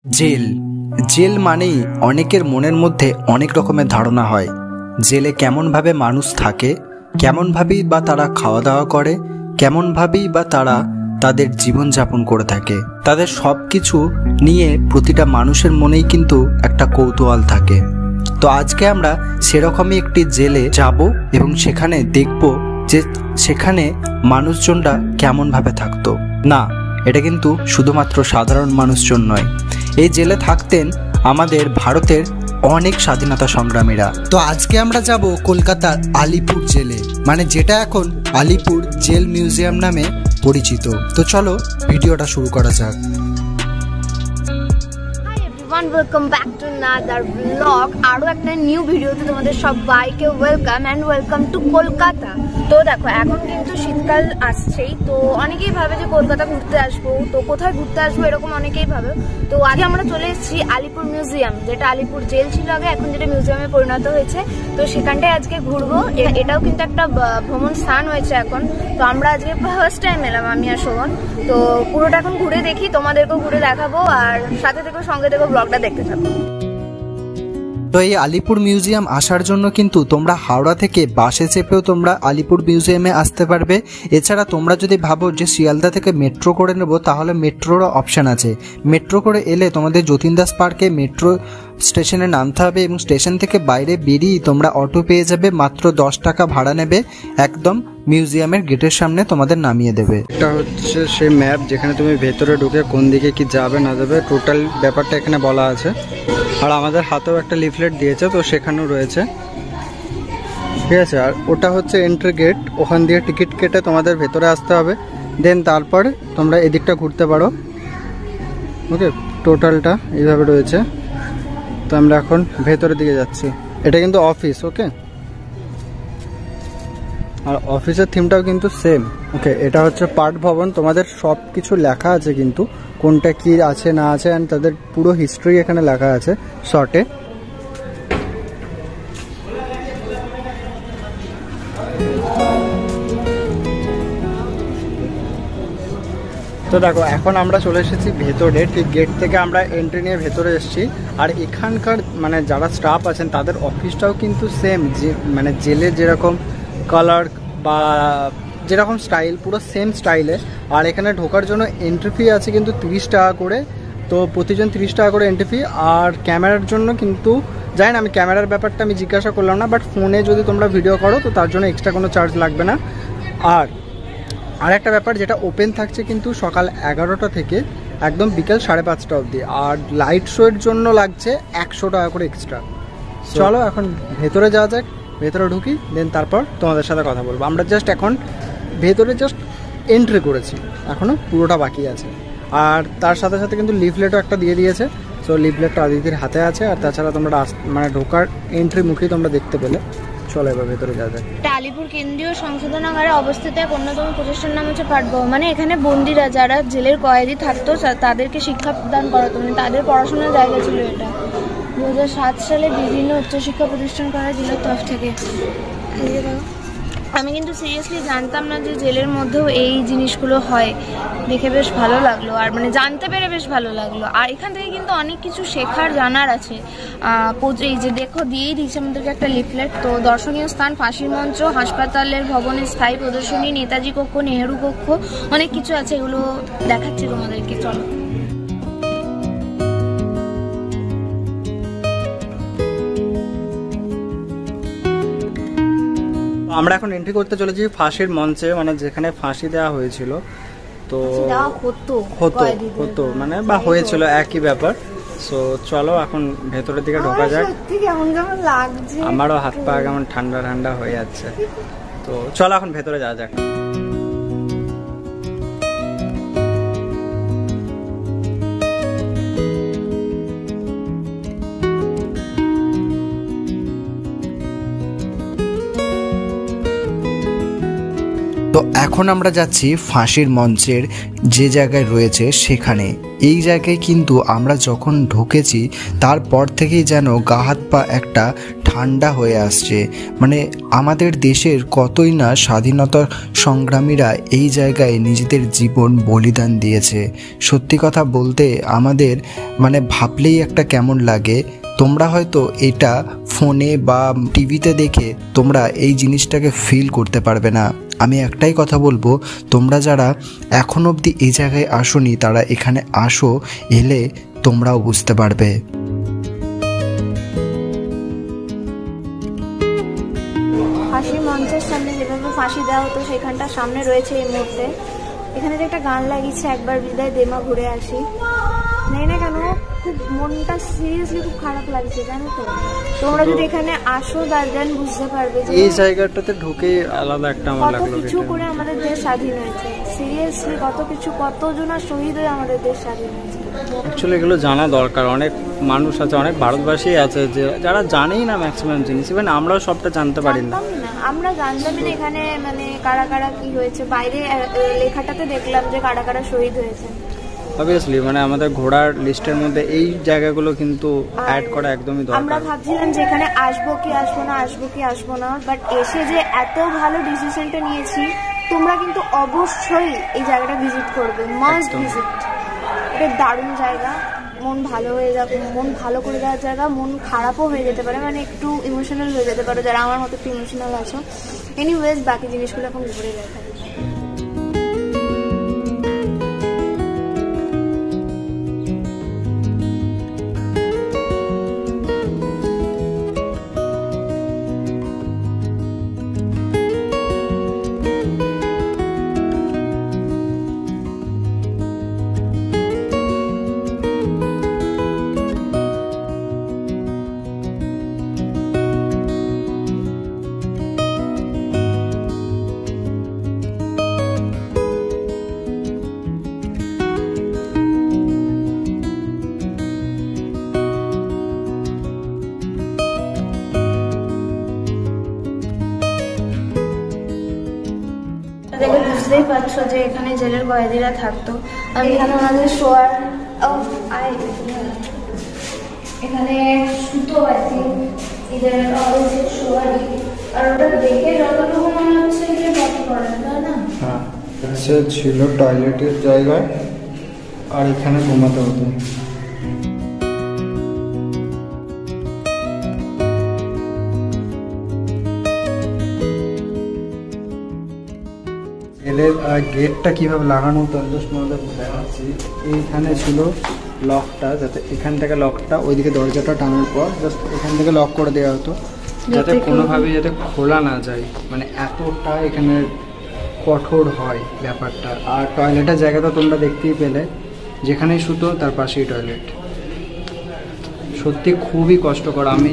Jail jail মানেই অনেকের মনের মধ্যে অনেক রকমের ধারণা হয়। জেলে কেমনভাবে মানুষ থাকে, কেমনভাবেই বা তারা খাওয়া দাওয়া করে, কেমনভাবেই বা তারা তাদের জীবনযাপন করে থাকে। তাদের সব কিছু নিয়ে প্রতিটা মানুষের মনেই কিন্তু একটা কৌতূহল থাকে। তো আজকে আমরা সেরকমই একটি জেলে যাব এবং সেখানে দেখব যে সেখানে মানুষজনরা কেমনভাবে থাকতো। না, এটা কিন্তু শুধুমাত্র সাধারণ মানুষজন নয়, এই জেলে থাকতেন আমাদের ভারতের অনেক স্বাধীনতা সংগ্রামীরা। তো আজকে আমরা যাব কলকাতার আলিপুর জেলে, মানে যেটা এখন আলিপুর জেল মিউজিয়াম নামে পরিচিত। তো চলো ভিডিওটা শুরু করা যাক। Welcome back to another blog. আরও একটা নিউ ভিডিওতে তোমাদের সবাইকে welcome and welcome to Kolkata. তো দেখো, এখন কিন্তু শীতকাল আসছেই, তো অনেকেই ভাবে যে কলকাতা ঘুরতে আসবো, তো কোথায় ঘুরতে আসবো এরকম অনেকেই ভাবে। তো আগে আমরা চলে এসেছি আলিপুর মিউজিয়াম, যেটা আলিপুর জেল ছিল আগে, এখন যেটা মিউজিয়ামে পরিণত হয়েছে। তো সেখানটায় আজকে ঘুরবো। এটাও কিন্তু একটা ভ্রমণ স্থান হয়েছে এখন। তো আমরা আজকে ফার্স্ট টাইম এলাম, আমি আর শোভন। তো পুরোটা এখন ঘুরে দেখি, তোমাদেরকেও ঘুরে দেখাবো, আর সাথে থেকো, সঙ্গে থেকো, ব্লগটা দেখতে থাকো। তো এই আলিপুর মিউজিয়াম আসার জন্য কিন্তু তোমরা হাওড়া থেকে বাসে চেপেও তোমরা আলিপুর মিউজিয়ামে আসতে পারবে। এছাড়া তোমরা যদি ভাবো যে শিয়ালদা থেকে মেট্রো করে নেবো, তাহলে মেট্রোরও অপশান আছে। মেট্রো করে এলে তোমাদের যতীন দাস পার্কে মেট্রো স্টেশনে নামতে হবে এবং স্টেশন থেকে বাইরে বেরিয়ে তোমরা অটো পেয়ে যাবে, মাত্র 10 টাকা ভাড়া নেবে, একদম মিউজিয়ামের গেটের সামনে তোমাদের নামিয়ে দেবে। এটা হচ্ছে সেই ম্যাপ যেখানে তুমি ভেতরে ঢুকে কোন দিকে কি যাবে না যাবে টোটাল ব্যাপারটা এখানে বলা আছে। আর আমাদের হাতেও একটা লিফলেট দিয়েছে, তো সেখানেও রয়েছে, ঠিক আছে। আর ওটা হচ্ছে এন্ট্রি গেট, ওখান দিয়ে টিকিট কেটে তোমাদের ভেতরে আসতে হবে, দেন তারপরে তোমরা এদিকটা ঘুরতে পারো। ওকে, টোটালটা এইভাবে রয়েছে। তো আমরা এখন ভেতরের দিকে যাচ্ছি। এটা কিন্তু অফিস, ওকে, আর অফিসের থিমটাও কিন্তু সেম। ওকে, এটা হচ্ছে পাঠ ভবন, তোমাদের সব কিছু লেখা আছে কিন্তু কোনটা কি আছে না আছে, অ্যান্ড তাদের পুরো হিস্ট্রি এখানে লেখা আছে শর্টে। তো দেখো, এখন আমরা চলে এসেছি ভেতরে, ঠিক গেট থেকে আমরা এন্ট্রি নিয়ে ভেতরে এসেছি। আর এখানকার মানে যারা স্টাফ আছেন তাদের অফিসটাও কিন্তু সেম, যে মানে জেলের যেরকম কালার বা যেরকম স্টাইল, পুরো সেম স্টাইলে। আর এখানে ঢোকার জন্য এন্ট্রি ফি আছে কিন্তু 30 টাকা করে, তো প্রতিজন 30 টাকা করে এন্ট্রি ফি। আর ক্যামেরার জন্য কিন্তু জানি না, আমি ক্যামেরার ব্যাপারটা আমি জিজ্ঞাসা করলাম না, বাট ফোনে যদি তোমরা ভিডিও করো তো তার জন্য এক্সট্রা কোনো চার্জ লাগবে না। আর একটা ব্যাপার, যেটা ওপেন থাকছে কিন্তু সকাল 11টা থেকে একদম বিকেল 5:30 অবধি। আর লাইট শোয়ের জন্য লাগছে 100 টাকা করে এক্সট্রা। চলো এখন ভেতরে যাওয়া যাক, ভেতরে ঢুকি, দেন তারপর তোমাদের সাথে কথা বলবো। আমরা জাস্ট এখন ভেতরে জাস্ট এন্ট্রি করেছি, এখনও পুরোটা বাকি আছে। আর তার সাথে সাথে কিন্তু লিফলেটও একটা দিয়ে দিয়েছে, সো লিফলেটটা আদিতির হাতে আছে। আর তাছাড়া তোমরা মানে ঢোকার এন্ট্রি মুখেই তোমরা দেখতে পেলে। চলো এবার ভেতরে যাওয়া যায়। আলিপুর কেন্দ্রীয় সংশোধনাগারে অবস্থিত এক অন্যতম প্রতিষ্ঠান নাম হচ্ছে পাঠ ভবন। মানে এখানে বন্দীরা যারা জেলের কয়েদি থাকতো তাদেরকে শিক্ষা প্রদান করা হতো, মানে তাদের পড়াশোনার জায়গা ছিল এটা। 2007 সালে বিভিন্ন উচ্চশিক্ষা প্রতিষ্ঠান করা জেলের তরফ থেকে। আমি কিন্তু সিরিয়াসলি জানতাম না যে জেলের মধ্যেও এই জিনিসগুলো হয়, দেখে বেশ ভালো লাগলো, আর মানে জানতে পেরে বেশ ভালো লাগলো। আর এখান থেকে কিন্তু অনেক কিছু শেখার জানার আছে। এই যে দেখো, দিয়েই দিয়েছে আমাদেরকে একটা লিফলেট। তো দর্শনীয় স্থান, ফাঁসির মঞ্চ, হাসপাতালের ভবনের স্থায়ী প্রদর্শনী, নেতাজি কক্ষ, নেহেরু কক্ষ, অনেক কিছু আছে, এগুলো দেখাচ্ছি তোমাদেরকে, চলো। আমরা এখন এন্ট্রি করতে চলেছি ফাঁসির মঞ্চে, মানে যেখানে ফাঁসি দেওয়া হয়েছিল। তো হতো মানে বা হয়েছিল একই ব্যাপার। সো চলো এখন ভেতরের দিকে ঢোকা যাক। আমারও হাত পা কেমন ঠান্ডা ঠান্ডা হয়ে যাচ্ছে। তো চলো এখন ভেতরে যাওয়া যাক। তো এখন আমরা যাচ্ছি ফাঁসির মঞ্চের যে জায়গায় রয়েছে সেখানে। এই জায়গায় কিন্তু আমরা যখন ঢুকেছি তারপর থেকেই যেন গা হাত পা একটা ঠান্ডা হয়ে আসছে। মানে আমাদের দেশের কতই না স্বাধীনতা সংগ্রামীরা এই জায়গায় নিজেদের জীবন বলিদান দিয়েছে। সত্যি কথা বলতে আমাদের মানে ভাবলেই একটা কেমন লাগে। তোমরা হয়তো এটা ফোনে বা টিভিতে দেখে তোমরা এই জিনিসটাকে ফিল করতে পারবে না। আমি একটাই কথা বলবো, তোমরা যারা এখন অবধি এই জায়গায় আসোনি তারা এখানে আসো, এলে তোমরাও বুঝতে পারবে। ফাঁসি মঞ্চের সামনে যেভাবে ফাঁসি দেওয়া হতো সেখানটা সামনে রয়েছে এই মুহূর্তে। এখানে যে একটা গান লাগিয়েছে, একবার বিদায় দেমা ঘুরে আসি, নেই না কেন খুব মনটা সিরিয়াসলি খুব খারাপ লাগছে, জানো তো। তোমরা যদি এখানে আসো দেন বুঝতে পারবে যে এই জায়গাটাতে ঢুকে আলাদা একটা আমার লাগলো, কত কিছু করে আমাদের দেশ স্বাধীন হয়েছে। সিরিয়াসলি কত কিছু, কতজনা শহীদ হয়ে আমাদের দেশ স্বাধীন হয়েছে। অ্যাকচুয়ালি এগুলো জানা দরকার। অনেক মানুষ আছে, অনেক ভারতবাসী আছে যে যারা জানেই না ম্যাক্সিমাম জিনিস, ইভেন আমরাও সবটা জানতে পারি না। আমরা জানতামই না এখানে মানে কারা কারা কি হয়েছে। বাইরে লেখাটাতে দেখলাম যে কারা কারা শহীদ হয়েছে। অবভিয়াসলি মানে আমাদের ঘোড়ার লিস্টের মধ্যে এই জায়গাগুলো কিন্তু অ্যাড করা একদমই দরকার। আমরা ভাবছিলাম যে এখানে আসবো কি আসবো না, বাট এসে যে এত ভালো ডিসিশনটা নিয়েছি, তোমরা কিন্তু অবশ্যই এই জায়গাটা ভিজিট করবে, মাস্ট ভিজিট। এটা দারুণ জায়গা, মন ভালো হয়ে যাবে, মন ভালো করে দেওয়ার জায়গা। মন খারাপও হয়ে যেতে পারে, মানে একটু ইমোশনাল হয়ে যেতে পারো যারা আমার মতো একটু ইমোশনাল আছো। এনিওয়েজ বাকি জিনিসগুলো এখন ঘুরে দেখা। দেখে বুঝতেই পারছো যে এখানে জেলের কয়েদিরা থাকতো। আর এখানে ওনাদের শোয়ার এখানে সুতো আছে, শোয়ারি। আর ওটা দেখে যতটুকু মনে হচ্ছে যে কত করেন, তাই না? হ্যাঁ, সে ছিল টয়লেটের জায়গায় আর এখানে ঘুমাতে হতো। জেলের গেটটা কিভাবে লাগানো হতো জাস্ট তোমাদের দেখাচ্ছি। এইখানে ছিল লকটা, যাতে এখান থেকে লকটা ওইদিকে দরজাটা টানার পর জাস্ট এখান থেকে লক করে দেওয়া হতো, যাতে কোনোভাবেই যাতে খোলা না যায়। মানে এতটা এখানে কঠোর হয় ব্যাপারটা। আর টয়লেটের জায়গাটা তোমরা দেখতেই পেলে, যেখানেই শুতো তার পাশেই টয়লেট। সত্যি খুবই কষ্টকর। আমি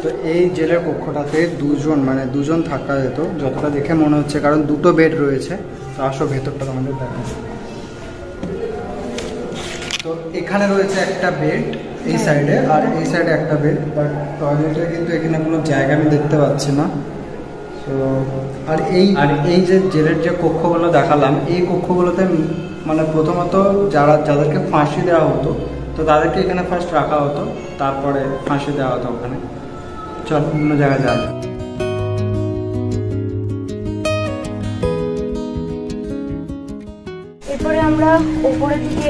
তো এই জেলের কক্ষটাতে দুজন থাকা যেত যতটা দেখে মনে হচ্ছে, কারণ দুটো বেড রয়েছে। তো আসো ভেতরটা আমাদের দেখা। তো এখানে রয়েছে একটা বেড এই সাইডে, আর এই সাইডে একটা বেড, বাট টয়লেটের কিন্তু এখানে কোনো জায়গা আমি দেখতে পাচ্ছি না। তো আর এই যে জেলের যে কক্ষগুলো দেখালাম, এই কক্ষগুলোতে মানে প্রথমত যাদেরকে ফাঁসি দেওয়া হতো তো তাদেরকে এখানে ফার্স্ট রাখা হতো, তারপরে ফাঁসি দেওয়া হতো ওখানে। চল অন্য জায়গায় যাওয়া। এরপরে আমরা ওপরের দিকে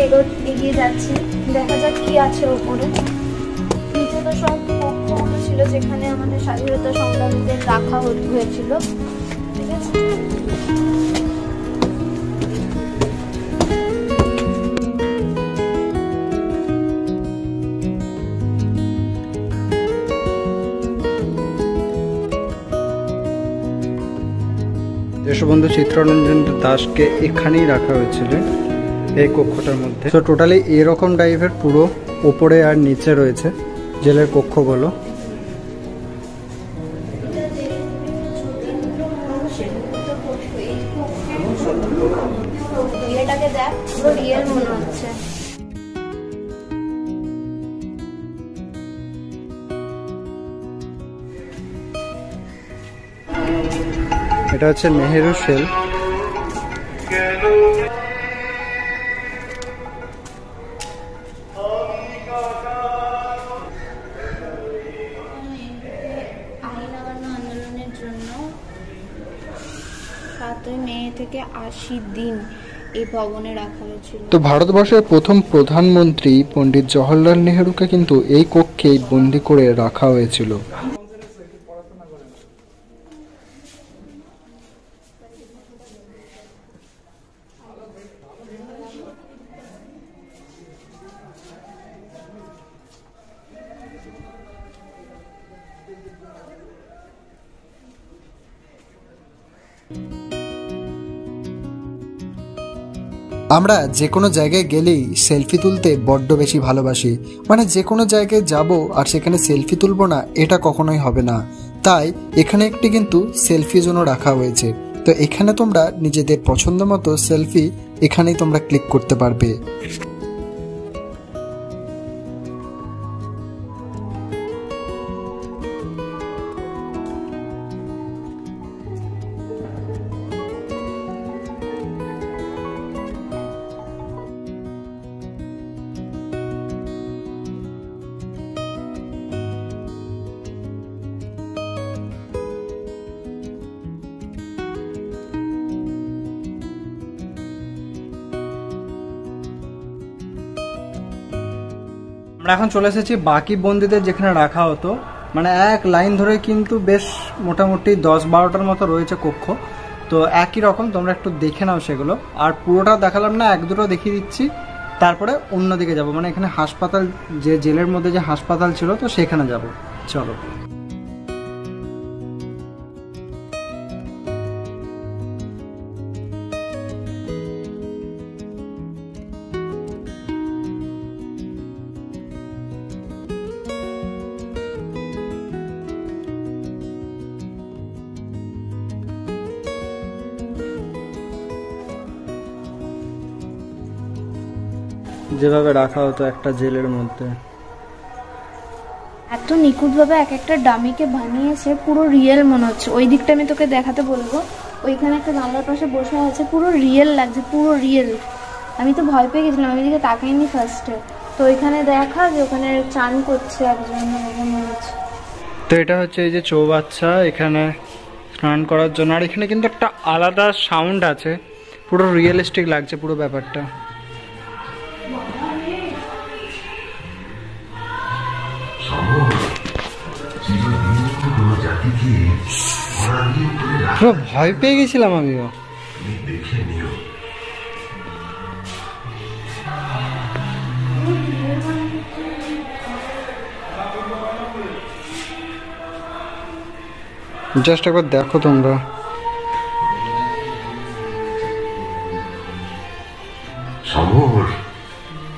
এগিয়ে যাচ্ছি, দেখা যাক কি আছে ওপরে। নিচে তো সব কক্ষগুলো ছিল যেখানে আমাদের স্বাধীনতা সংগ্রামীদের রাখা হয়েছিল, ঠিক আছে। দেশবন্ধু চিত্তরঞ্জন দাসকে এখানেই রাখা হয়েছিল এই কক্ষটার মধ্যে। তো টোটালি এরকম টাইপের পুরো ওপরে আর নিচে রয়েছে জেলের কক্ষগুলো। এটাকে দেখ পুরো রিয়েল মনে হচ্ছে। এটা হচ্ছে নেহেরু শেল। আন্দোলনের জন্য 7 মে থেকে 80 দিন এই ভবনে রাখা হয়েছিল। তো ভারতবর্ষের প্রথম প্রধানমন্ত্রী পণ্ডিত জওহরলাল নেহেরুকে কিন্তু এই কক্ষেই বন্দি করে রাখা হয়েছিল। আমরা যে কোনো জায়গায় গেলেই সেলফি তুলতে বড্ড বেশি ভালোবাসি, মানে যে কোনো জায়গায় যাব আর সেখানে সেলফি তুলবো না এটা কখনোই হবে না। তাই এখানে একটি কিন্তু সেলফি জন্য রাখা হয়েছে। তো এখানে তোমরা নিজেদের পছন্দ মতো সেলফি এখানেই তোমরা ক্লিক করতে পারবে। আমরা এখন চলে এসেছি বাকি বন্দীদের যেখানে রাখা হতো, মানে এক লাইন ধরে কিন্তু বেশ মোটামুটি 10-12টার মতো রয়েছে কক্ষ। তো একই রকম তোমরা একটু দেখে নাও সেগুলো। আর পুরোটা দেখালাম না, 1-2টো দেখিয়ে দিচ্ছি, তারপরে অন্যদিকে যাব, মানে এখানে হাসপাতাল, যে জেলের মধ্যে যে হাসপাতাল ছিল তো সেখানে যাব। চলো। যেভাবে রাখা হতো একটা জেলের মধ্যে, এত নিখুঁতভাবে এক একটা ডামিকে বানিয়েছে, পুরো রিয়েল মনে হচ্ছে। ওই দিকটা আমি তোকে দেখাতে বলবো, ওইখানে একটা জানলার পাশে বসে আছে, পুরো রিয়েল লাগছে, পুরো রিয়েল। আমি তো ভয় পেয়ে গেছিলাম, আমি দিকে তাকাইনি ফার্স্টে। তো ওইখানে দেখা যে ওখানে চান করছে একজন মনে হচ্ছে। তো এটা হচ্ছে এই যে চৌবাচ্চা, এখানে স্নান করার জন্য। আর এখানে কিন্তু একটা আলাদা সাউন্ড আছে, পুরো রিয়েলিস্টিক লাগছে পুরো ব্যাপারটা। ভয় পেয়ে গেছিলাম আমিও। জাস্ট একবার দেখো তোমরা। সমর,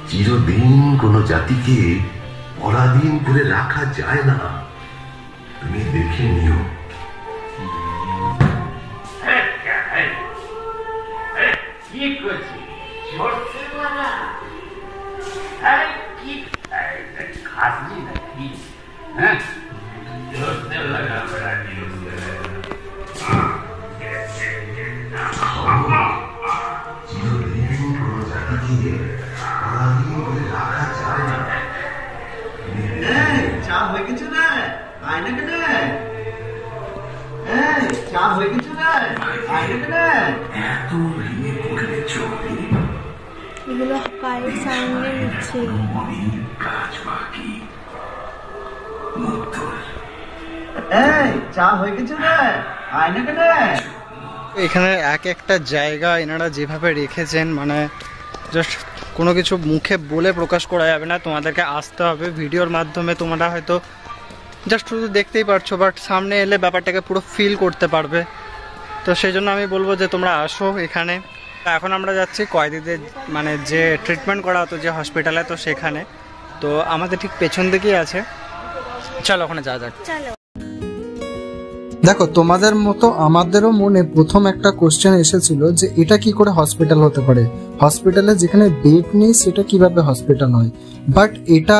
চিরদিন কোন জাতিকে পরাধীন করে রাখা যায় না, তুমি দেখে নিও। এগুলো পায়ের সামনে নিচ্ছে। এখানে এক একটা জায়গা এনারা যেভাবে রেখেছেন, মানে জাস্ট কোনো কিছু মুখে বলে প্রকাশ করা যাবে না, তোমাদেরকে আসতে হবে। ভিডিওর মাধ্যমে তোমরা হয়তো জাস্ট শুধু দেখতেই পারছো, বাট সামনে এলে ব্যাপারটাকে পুরো ফিল করতে পারবে। তো সেই জন্য আমি বলবো যে তোমরা আসো এখানে। এখন আমরা যাচ্ছি কয়েদিদের মানে যে ট্রিটমেন্ট করা হতো যে হসপিটালে, তো সেখানে তো আমাদের ঠিক পেছন দিকেই আছে, চলো ওখানে যাওয়া যাক। চলো। দেখো তোমাদের মতো আমাদেরও মনে প্রথম একটা কোশ্চেন এসেছিল যে এটা কি করে হসপিটাল হতে পারে, হসপিটালে যেখানে বেড নেই সেটা কিভাবে হসপিটাল হয়। বাট এটা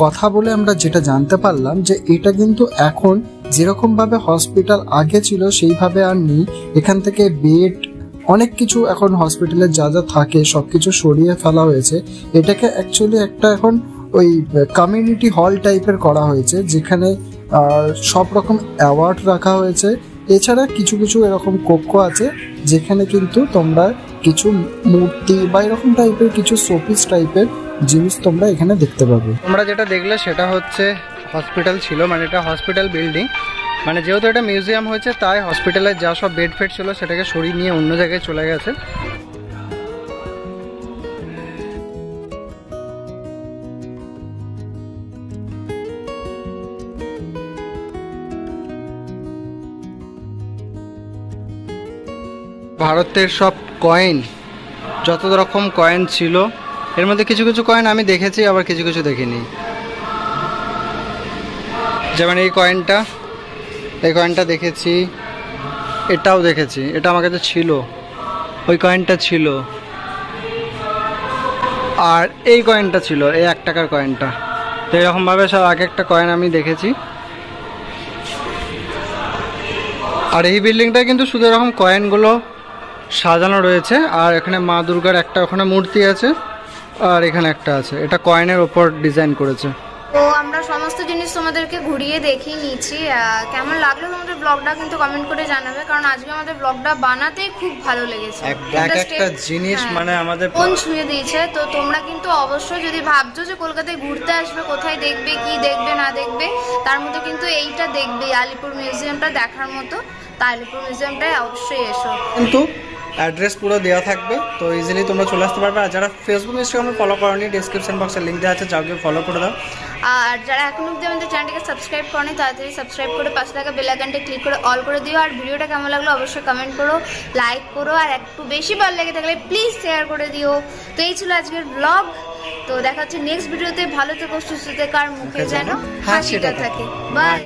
কথা বলে আমরা যেটা জানতে পারলাম যে এটা কিন্তু এখন যেরকম ভাবে হসপিটাল আগে ছিল সেইভাবে আর নেই। এখান থেকে বেড অনেক কিছু এখন হসপিটালে যা যা থাকে সবকিছু সরিয়ে ফেলা হয়েছে। এটাকে অ্যাকচুয়ালি একটা এখন ওই কমিউনিটি হল টাইপের করা হয়েছে, যেখানে সব রকম অ্যাওয়ার্ড রাখা হয়েছে। এছাড়া কিছু কিছু এরকম কক্ষ আছে যেখানে কিন্তু তোমরা কিছু মূর্তি বা এরকম টাইপের কিছু শোপিস টাইপের জিনিস তোমরা এখানে দেখতে পাবে। তোমরা যেটা দেখলে সেটা হচ্ছে হসপিটাল ছিল, মানে এটা হসপিটাল বিল্ডিং। মানে যেহেতু এটা মিউজিয়াম হয়েছে তাই হসপিটালের যা সব বেড ফেড ছিল সেটাকে সরিয়ে নিয়ে অন্য জায়গায় চলে গেছে। ভারতের সব কয়েন, যত রকম কয়েন ছিল এর মধ্যে কিছু কিছু কয়েন আমি দেখেছি, আবার কিছু কিছু দেখিনি। যেমন এই কয়েনটা দেখেছি, এটাও দেখেছি, এটা আমার কাছে ছিল, ওই কয়েনটা ছিল, আর এই কয়েনটা ছিল, এই 1 টাকার কয়েনটা। তো এরকমভাবে সব এক একটা কয়েন আমি দেখেছি। আর এই বিল্ডিংটা কিন্তু শুধু এরকম কয়েনগুলো সাজানো রয়েছে। আর এখানে মা দুর্গার একটা ওখানে মূর্তি আছে, আর এখানে একটা আছে, এটা কয়েনের ওপর ডিজাইন করেছে। তো আমরা সমস্ত জিনিস তোমাদেরকে ঘুরিয়ে দেখিয়ে নিচ্ছি। কেমন লাগলো তোমাদের ব্লগটা কিন্তু কমেন্ট করে জানাবে, কারণ আজকে আমাদের ব্লগটা বানাতেই খুব ভালো লেগেছে। একটা জিনিস মানে আমাদের মন ছুঁয়ে দিয়েছে। তো তোমরা কিন্তু অবশ্যই যদি ভাবছো যে কলকাতায় ঘুরতে আসবে, কোথায় দেখবে, কি দেখবে না দেখবে, তার মধ্যে কিন্তু এইটা দেখবে, আলিপুর মিউজিয়ামটা দেখার মতো। তা আলিপুর মিউজিয়ামটাই অবশ্যই এসো। কিন্তু অ্যাড্রেস পুরো দেওয়া থাকবে, তো ইজিলি তোমরা চলে আসতে পারবে। আর যারা ফেসবুক ইনস্টাগ্রামে ফলো করোনি, ডিসক্রিপশন বক্সে লিঙ্ক দেওয়া আছে, যাও গিয়ে ফলো করে দাও। আর যারা এখন অবধি আমাদের চ্যানেলটাকে সাবস্ক্রাইব করনি, তাড়াতাড়ি সাবস্ক্রাইব করে পাশে থাকা বেল আইকনটা ক্লিক করে অল করে দিও। আর ভিডিওটা কেমন লাগলো অবশ্যই কমেন্ট করো, লাইক করো, আর একটু বেশি ভালো লেগে থাকলে প্লিজ শেয়ার করে দিও। তো এই ছিল আজকের ব্লগ। তো দেখা হচ্ছে নেক্সট ভিডিওতে। ভালো থেকো, সুস্থ থেকো, আর মুখে যেন হাসিটা থাকে। বাই।